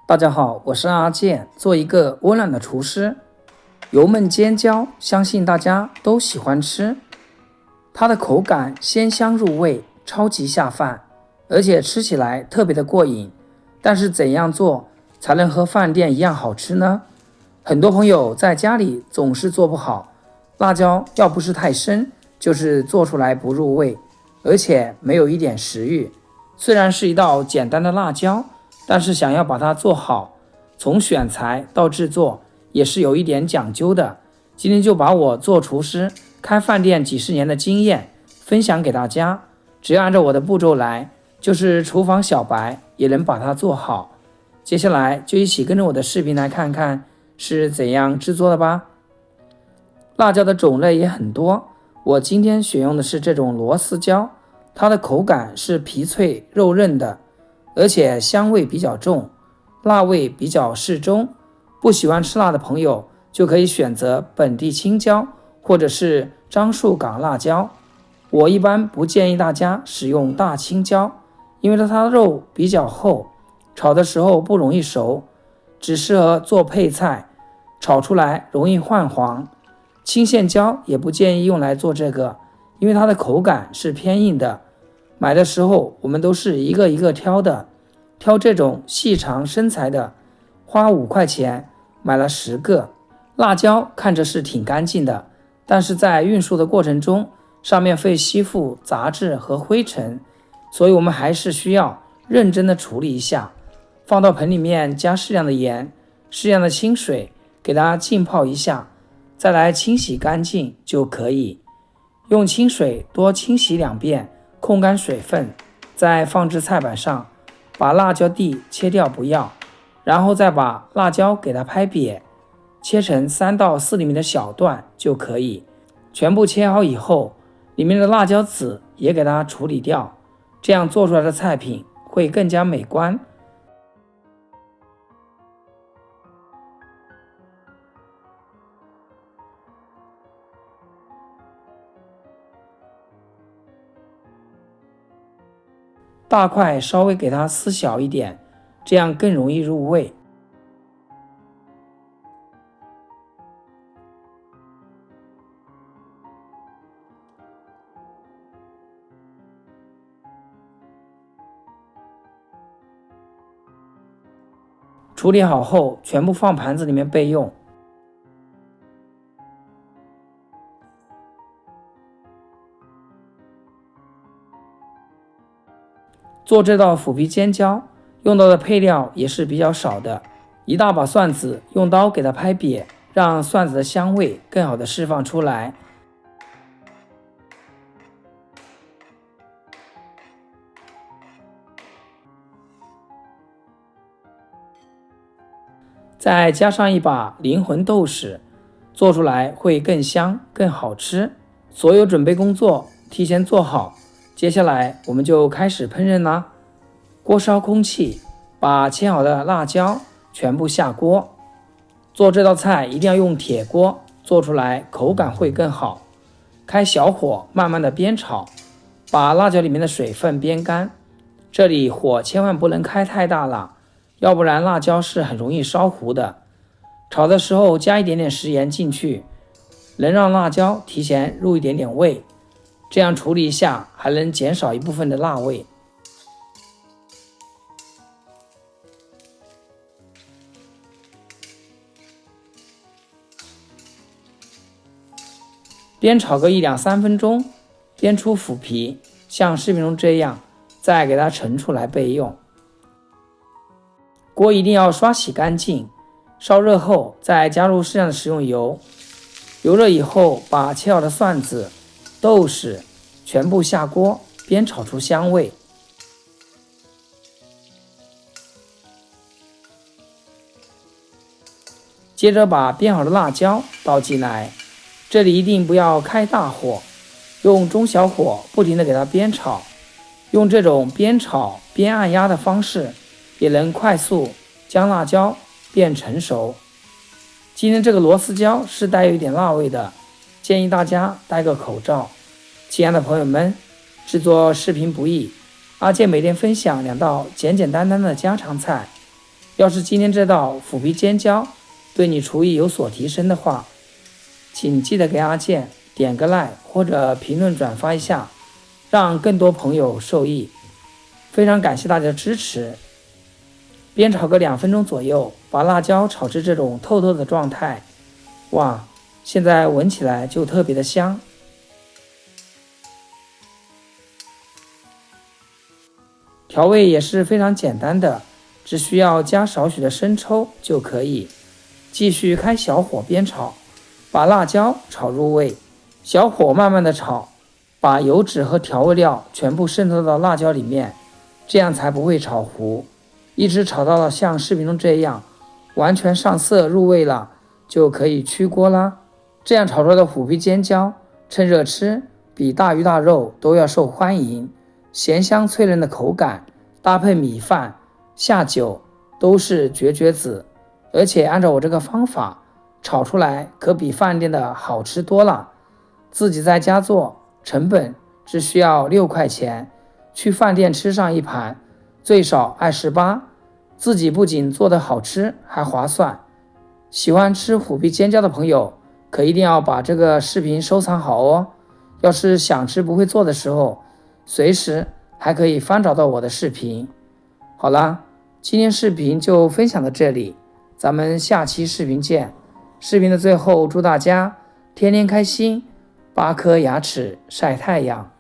大家好，我是阿健，做一个温暖的厨师。油焖尖椒，相信大家都喜欢吃。它的口感鲜香入味，超级下饭，而且吃起来特别的过瘾。但是怎样做才能和饭店一样好吃呢？很多朋友在家里总是做不好，辣椒要不是太深，就是做出来不入味，而且没有一点食欲。虽然是一道简单的辣椒，但是想要把它做好，从选材到制作也是有一点讲究的。今天就把我做厨师、开饭店几十年的经验分享给大家，只要按照我的步骤来，就是厨房小白也能把它做好。接下来就一起跟着我的视频来看看是怎样制作的吧。辣椒的种类也很多，我今天选用的是这种螺丝椒，它的口感是皮脆肉韧的，而且香味比较重，辣味比较适中。不喜欢吃辣的朋友就可以选择本地青椒或者是樟树港辣椒。我一般不建议大家使用大青椒，因为它的肉比较厚，炒的时候不容易熟，只适合做配菜，炒出来容易泛黄。青线椒也不建议用来做这个，因为它的口感是偏硬的。买的时候我们都是一个一个挑的，挑这种细长身材的，花5块钱买了10个。辣椒看着是挺干净的，但是在运输的过程中，上面会吸附杂质和灰尘，所以我们还是需要认真的处理一下。放到盆里面，加适量的盐，适量的清水，给它浸泡一下，再来清洗干净就可以。用清水多清洗2遍，控干水分，再放置菜板上，把辣椒蒂切掉不要，然后再把辣椒给它拍瘪，切成3到4厘米的小段就可以。全部切好以后，里面的辣椒籽也给它处理掉，这样做出来的菜品会更加美观。大块稍微给它撕小一点，这样更容易入味。处理好后，全部放盘子里面备用。做这道腐皮尖椒用到的配料也是比较少的，一大把蒜子用刀给它拍瘪，让蒜子的香味更好的释放出来。再加上一把灵魂豆豉，做出来会更香更好吃。所有准备工作提前做好，接下来我们就开始烹饪啦。锅烧空气，把切好的辣椒全部下锅。做这道菜一定要用铁锅，做出来口感会更好。开小火慢慢的煸炒，把辣椒里面的水分煸干。这里火千万不能开太大了，要不然辣椒是很容易烧糊的。炒的时候加一点点食盐进去，能让辣椒提前入一点点味，这样处理一下还能减少一部分的辣味。煸炒个1、2、3分钟，煸出腐皮，像视频中这样，再给它盛出来备用。锅一定要刷洗干净，烧热后再加入适量的食用油，油热以后把切好的蒜子、豆豉全部下锅煸炒出香味。接着把煸好的辣椒倒进来，这里一定不要开大火，用中小火不停地给它煸炒。用这种煸炒边按压的方式，也能快速将辣椒变成熟。今天这个螺丝椒是带有一点辣味的，建议大家戴个口罩。亲爱的朋友们，制作视频不易，阿健每天分享2道简简单单的家常菜，要是今天这道虎皮尖椒对你厨艺有所提升的话，请记得给阿健点个 like 或者评论转发一下，让更多朋友受益。非常感谢大家的支持。煸炒个2分钟左右，把辣椒炒至这种透透的状态。哇，现在闻起来就特别的香。调味也是非常简单的，只需要加少许的生抽就可以。继续开小火煸炒，把辣椒炒入味，小火慢慢的炒，把油脂和调味料全部渗透到辣椒里面，这样才不会炒糊。一直炒到了像视频中这样完全上色入味了，就可以出锅啦。这样炒出来的虎皮尖椒趁热吃，比大鱼大肉都要受欢迎。咸香脆嫩的口感搭配米饭下酒都是绝子，而且按照我这个方法炒出来可比饭店的好吃多了。自己在家做成本只需要6块钱，去饭店吃上一盘最少28，自己不仅做得好吃还划算。喜欢吃虎皮尖椒的朋友可一定要把这个视频收藏好哦，要是想吃不会做的时候，随时还可以翻找到我的视频。好啦，今天视频就分享到这里，咱们下期视频见。视频的最后，祝大家天天开心，8颗牙齿晒太阳。